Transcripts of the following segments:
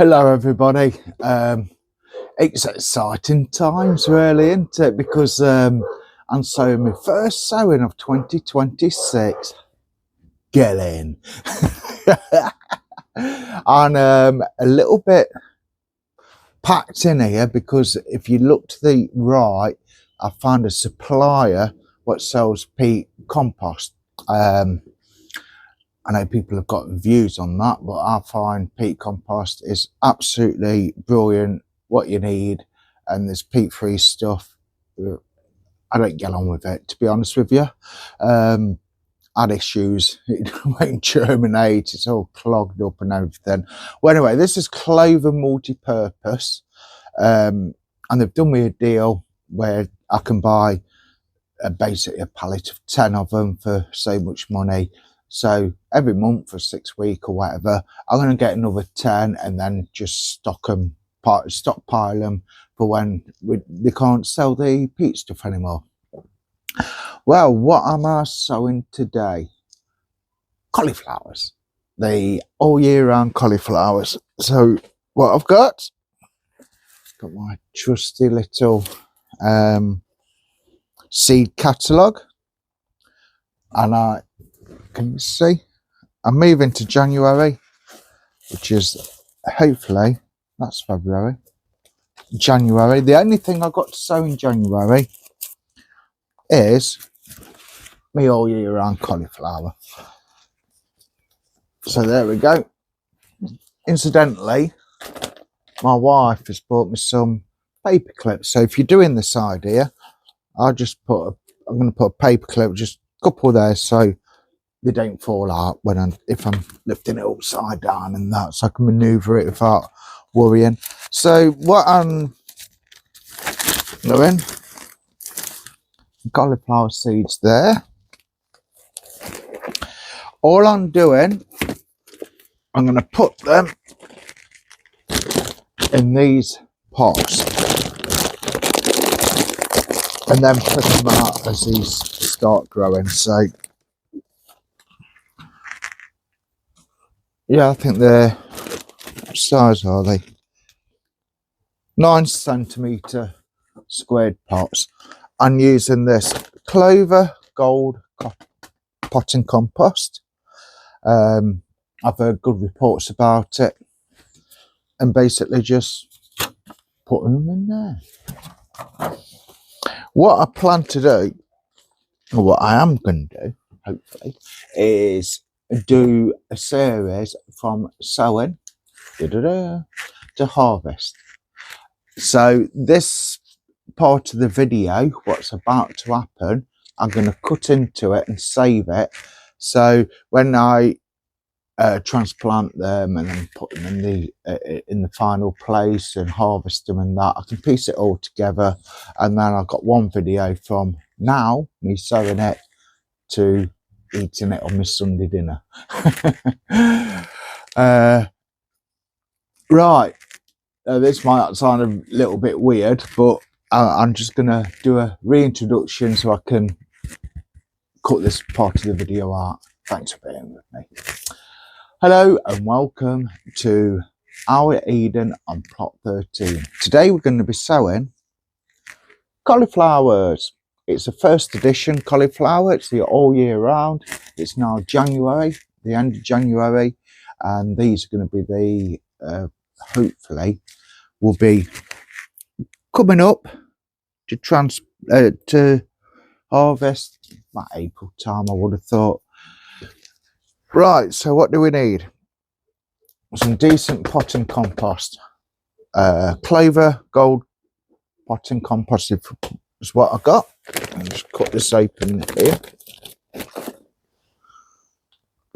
Hello everybody. It's exciting times really, isn't it? Because I'm sowing my first sowing of 2026. Get in. And a little bit packed in here because if you look to the right, I found a supplier what sells peat compost. I know people have got views on that, but I find peat compost is absolutely brilliant, what you need, and there's peat-free stuff. I don't get on with it, to be honest with you. Had issues, it won't germinate, it's all clogged up and everything. Well, anyway, this is Clover Multi-Purpose, and they've done me a deal where I can buy basically a pallet of 10 of them for so much money. So every month for 6 weeks or whatever, I'm going to get another 10 and then just stockpile them for when they can't sell the peat stuff anymore. Well, what am I sowing today? Cauliflowers. The all year round cauliflowers. So what I've got my trusty little seed catalogue, and can you see I'm moving to January, which is hopefully that's February, January. The only thing I've got to sow in January is me all year round cauliflower. So there we go. Incidentally, my wife has bought me some paper clips. So if you're doing this idea, I'm going to put a paper clip, just a couple there, so they don't fall out if I'm lifting it upside down and that, so I can maneuver it without worrying. So what I'm doing, cauliflower seeds there. All I'm doing, I'm going to put them in these pots and then put them out as these start growing. So yeah, I think they're, what size are they? 9 centimetre squared pots. I'm using this Clover Gold potting compost. I've heard good reports about it, and basically just putting them in there. What I plan to do, or what I am going to do, hopefully, is do a series from sowing to harvest. So this part of the video, what's about to happen, I'm going to cut into it and save it. So when I transplant them and then put them in the final place and harvest them and that, I can piece it all together, and then I've got one video from now, me sowing it, to eating it on my Sunday dinner. Right, this might sound a little bit weird, but I'm just going to do a reintroduction so I can cut this part of the video out. Thanks for being with me. Hello and welcome to our Eden on plot 13. Today we're going to be sowing cauliflowers. It's a first edition cauliflower. It's the all year round. It's now January, the end of January, and these are going to be the hopefully will be coming up to harvest about April time, I would have thought. Right, so what do we need? Some decent potting compost. Clover Gold potting compost is what I got. I'll just cut this open here.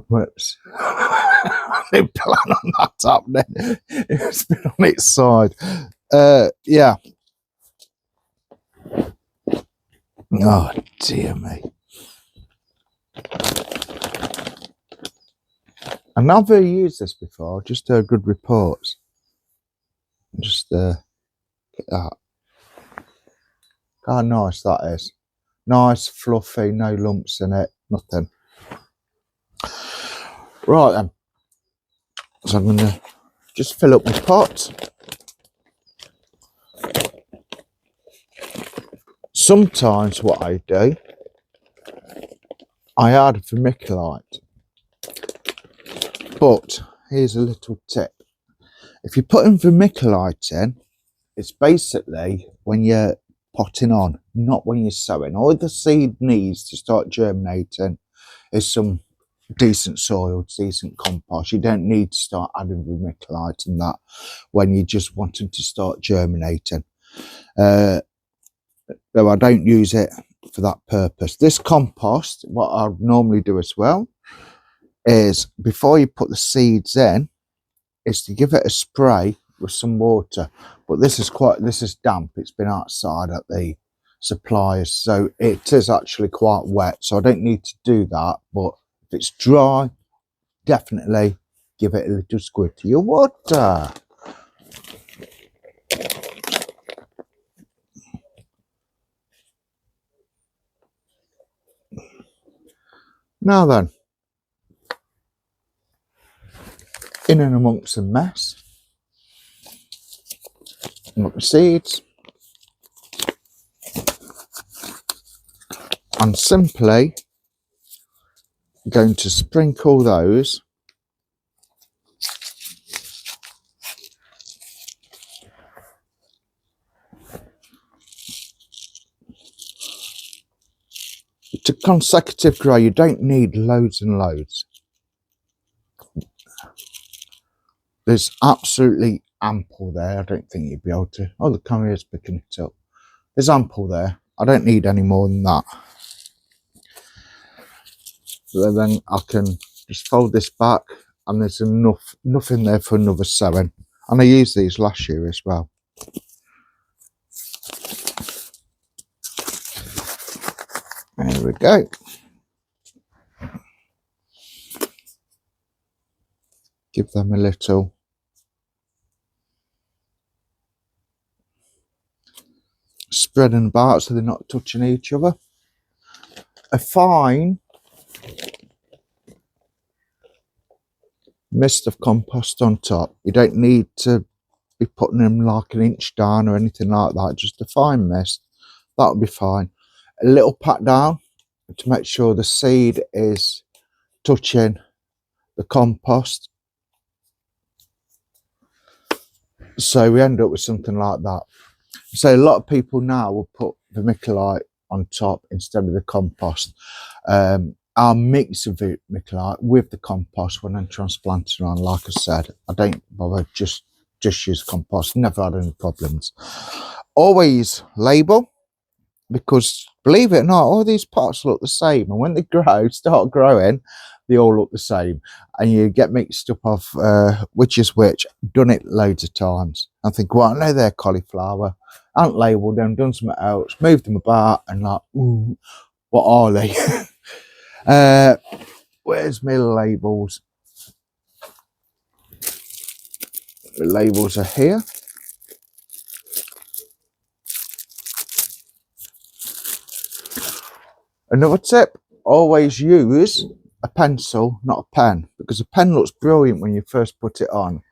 Whoops. I didn't plan on that happening. It's been on its side. Yeah. Oh dear me. I've never used this before, just heard good reports. Just get that. How nice that is. Nice, fluffy, no lumps in it, nothing. Right then. So I'm going to just fill up my pot. Sometimes what I do, I add vermiculite. But here's a little tip. If you're putting vermiculite in, it's basically when you're potting on, not when you're sowing. All the seed needs to start germinating is some decent soil, decent compost. You don't need to start adding vermiculite and that when you're just wanting to start germinating. Though I don't use it for that purpose. This compost, what I normally do as well, is before you put the seeds in, is to give it a spray with some water. But this is damp. It's been outside at the suppliers, so it is actually quite wet. So I don't need to do that. But if it's dry, definitely give it a little squirt to your water. Now then, in and amongst the mess, look, the seeds, I'm simply going to sprinkle those to consecutive grow. You don't need loads and loads. There's absolutely ample there. I don't think you'd be able to. Oh, the camera's picking it up. There's ample there. I don't need any more than that. So then I can just fold this back, and there's enough in there for another sowing. And I used these last year as well. There we go. Give them a little spreading about so they're not touching each other. A fine mist of compost on top. You don't need to be putting them like an inch down or anything like that. Just a fine mist. That'll be fine. A little pat down to make sure the seed is touching the compost. So we end up with something like that. So a lot of people now will put vermiculite on top instead of the compost. I'll mix the vermiculite with the compost when I'm transplanting on. Like I said, I don't bother, just use compost. Never had any problems. Always label, because believe it or not, all these pots look the same, and when they start growing, they all look the same, and you get mixed up of which is which. Done it loads of times. I think, well, I know they're cauliflower. I haven't labelled them, done something else, moved them about, and like, ooh, what are they? Where's my labels? The labels are here. Another tip, always use a pencil, not a pen, because a pen looks brilliant when you first put it on,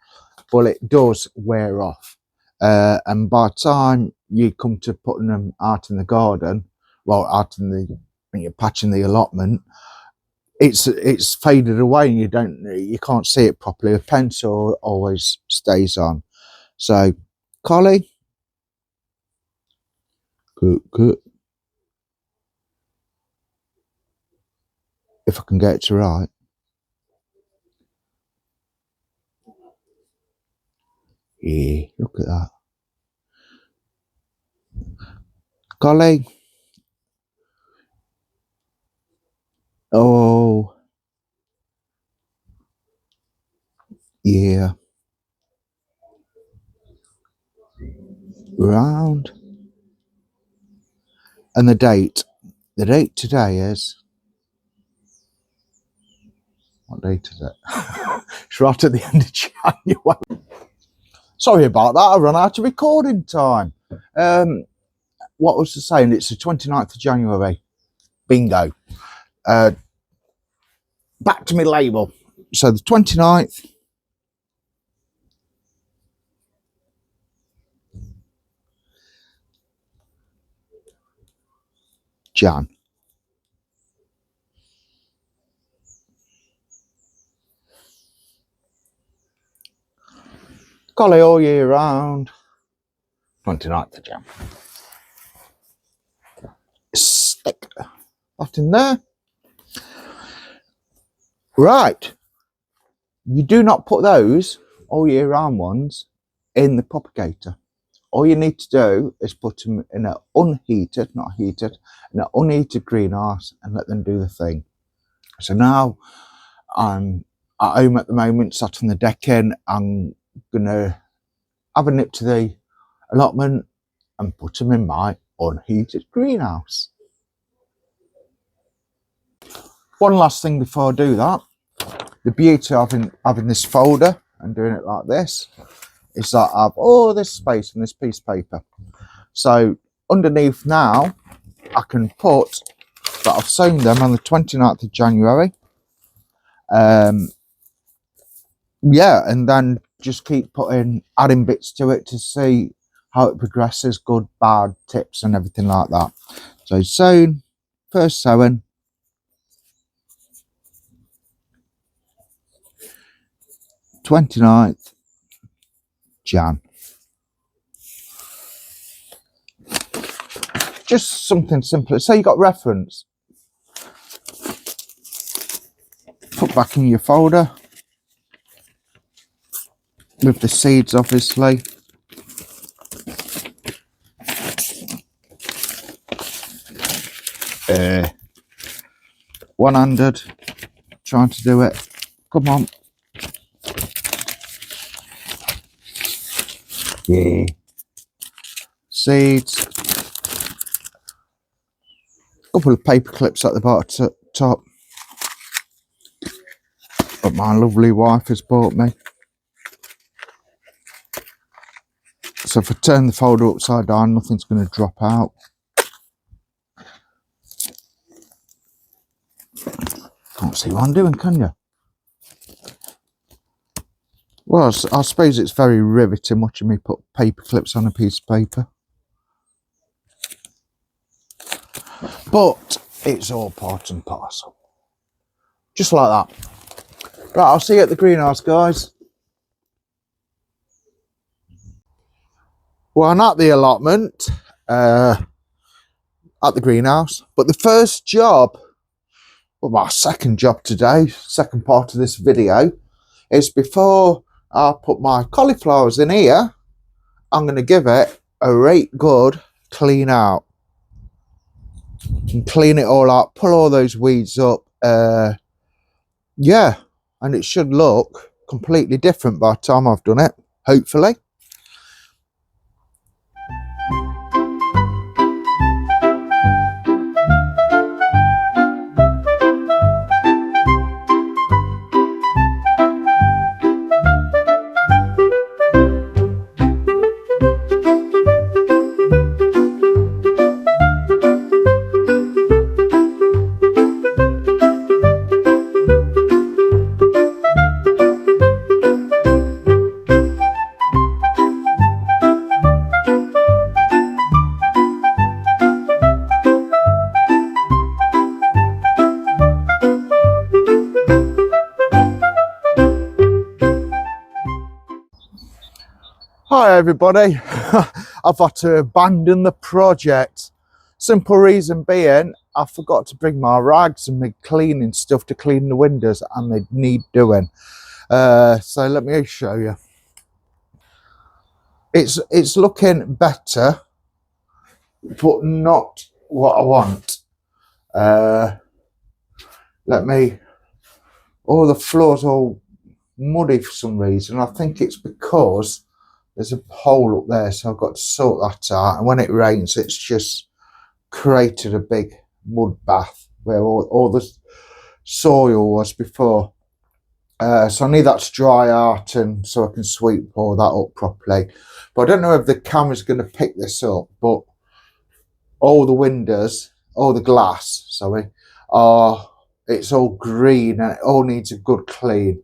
but it does wear off. And by the time you come to putting them out in the garden, well, when you're patching the allotment, it's faded away and you can't see it properly. A pencil always stays on. So, Collie, good. If I can get it to right. Yeah, look at that. Collie. Oh. Yeah. Round. And the date. The date today is... What date is it? It's right at the end of January. Sorry about that. I ran out of recording time. What was I saying? It's the 29th of January. Bingo. Back to my label. So the 29th, Jan. Collie all year round. 29th of Jan. Stick that in there. Right. You do not put those all year round ones in the propagator. All you need to do is put them in an unheated, not heated, in an unheated greenhouse and let them do the thing. So now I'm at home at the moment, sat on the decking. I'm gonna have a nip to the allotment and put them in my unheated greenhouse. One last thing before I do that, the beauty of having this folder and doing it like this is that I have all this space and this piece of paper. So underneath now, I can put that I've sown them on the 29th of January. Yeah, and then just keep adding bits to it to see how it progresses, good, bad, tips and everything like that. So sown, first sowing, 29th Jan. Just something simple. So you got reference. Put back in your folder with the seeds, obviously. One-handed, trying to do it. Come on. Yeah. Seeds. Couple of paper clips at the bottom top that my lovely wife has bought me. So if I turn the folder upside down, nothing's going to drop out. Can't see what I'm doing, can you? Well, I suppose it's very riveting watching me put paper clips on a piece of paper. But it's all part and parcel. Just like that. Right, I'll see you at the greenhouse, guys. Well, I'm at the allotment, at the greenhouse. But the first job, well, my second job today, second part of this video, is before I put my cauliflowers in here, I'm going to give it a right good clean out. And clean it all out, pull all those weeds up. Yeah, and it should look completely different by the time I've done it, hopefully. Hi everybody, I've had to abandon the project. Simple reason being, I forgot to bring my rags and my cleaning stuff to clean the windows, and they need doing. So let me show you. It's looking better, but not what I want. All the floor's all muddy for some reason. I think it's because there's a hole up there, so I've got to sort that out. And when it rains, it's just created a big mud bath where all the soil was before. So I need that to dry out, and so I can sweep all that up properly. But I don't know if the camera's going to pick this up, but all the windows, all the glass, sorry, it's all green and it all needs a good clean.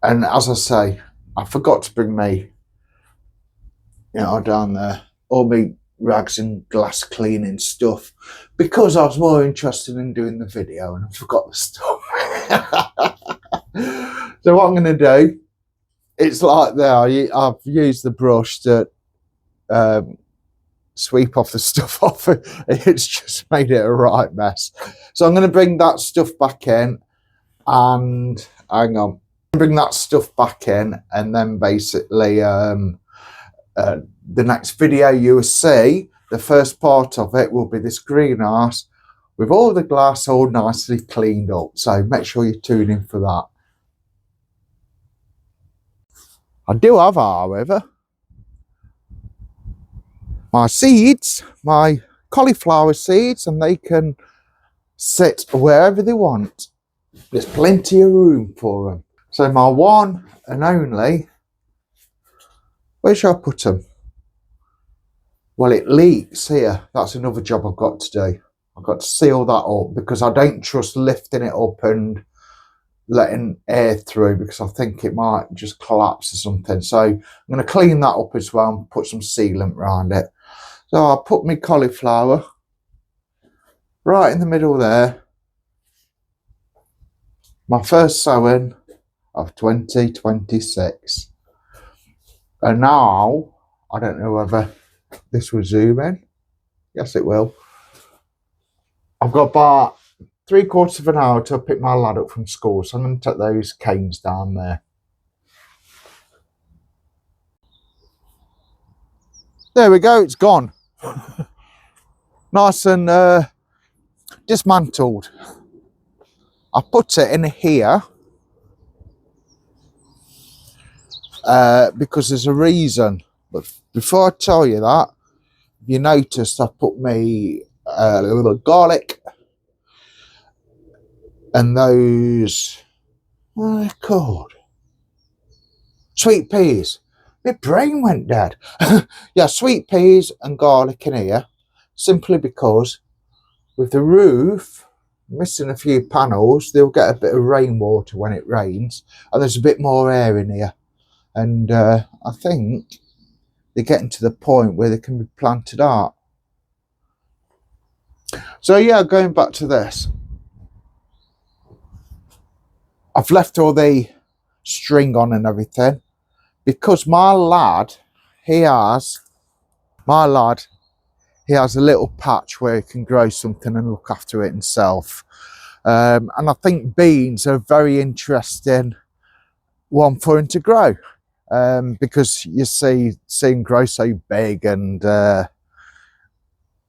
And as I say, I forgot to bring me, down there, all my rags and glass cleaning stuff because I was more interested in doing the video and I forgot the stuff. So what I'm going to do, it's like there, I've used the brush to sweep off the stuff off. It's just made it a right mess. So I'm going to bring that stuff back in and hang on, bring that stuff back in, and then basically the next video you will see, the first part of it will be this greenhouse with all the glass all nicely cleaned up. So make sure you tune in for that. I do have, however, my seeds, my cauliflower seeds, and they can sit wherever they want. There's plenty of room for them. So my one and only, where shall I put them? Well, it leaks here. That's another job I've got to do. I've got to seal that up because I don't trust lifting it up and letting air through because I think it might just collapse or something. So I'm going to clean that up as well and put some sealant around it. So I'll put my cauliflower right in the middle there. My first sowing of 2026. And now, I don't know whether this will zoom in. Yes, it will. I've got about 3/4 of an hour to pick my lad up from school, so I'm going to take those canes down there. There we go, it's gone. Nice and dismantled. I put it in here because there's a reason. But before I tell you that, you noticed I put me a little garlic and those, what are they called? Sweet peas. My brain went dead. Yeah, sweet peas and garlic in here, simply because with the roof missing a few panels, they'll get a bit of rainwater when it rains, and there's a bit more air in here. And I think they're getting to the point where they can be planted out. So yeah, going back to this, I've left all the string on and everything because my lad, he has a little patch where he can grow something and look after it himself. And I think beans are a very interesting one for him to grow. Because you see him grow so big, and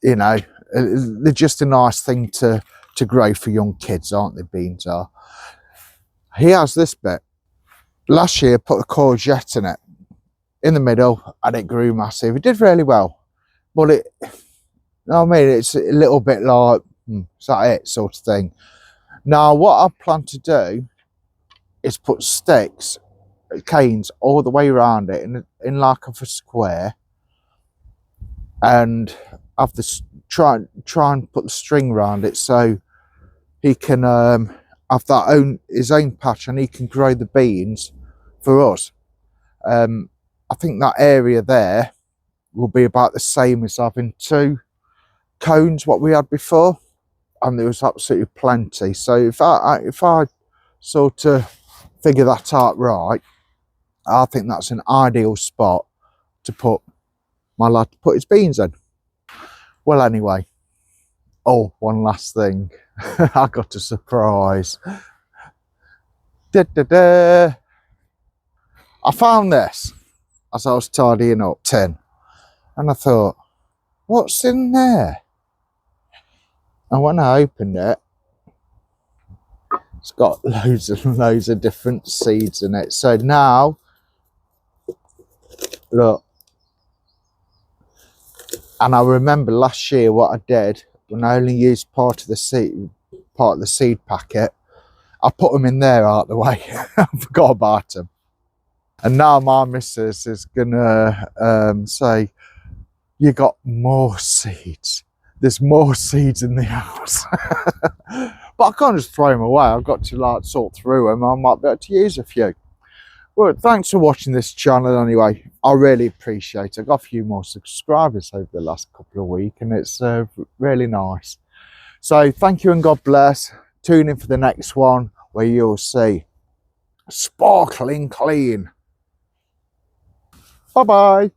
you know, they're just a nice thing to grow for young kids, aren't they? Beans are. He has this bit. Last year, put a courgette in it in the middle, and it grew massive. It did really well, but it, you know what I mean, it's a little bit like, is that it, sort of thing. Now, what I plan to do is put sticks, canes all the way around it in like a square, and have this try and put the string around it so he can have his own patch and he can grow the beans for us. I think that area there will be about the same as having 2 cones what we had before, and there was absolutely plenty. So if I sort of figure that out right, I think that's an ideal spot to put my lad to put his beans in. Well, anyway, oh, one last thing. I got a surprise. Da, da, da. I found this as I was tidying up tin, and I thought, what's in there? And when I opened it, it's got loads of different seeds in it. So now, look, and I remember last year what I did when I only used part of the seed packet. I put them in there out the way. I forgot about them. And now my missus is gonna say, you got more seeds. There's more seeds in the house. But I can't just throw them away. I've got to like sort through them. I might be able to use a few. Well, thanks for watching this channel anyway. I really appreciate it. I got a few more subscribers over the last couple of weeks, and it's really nice. So thank you and God bless. Tune in for the next one where you'll see sparkling clean. Bye bye.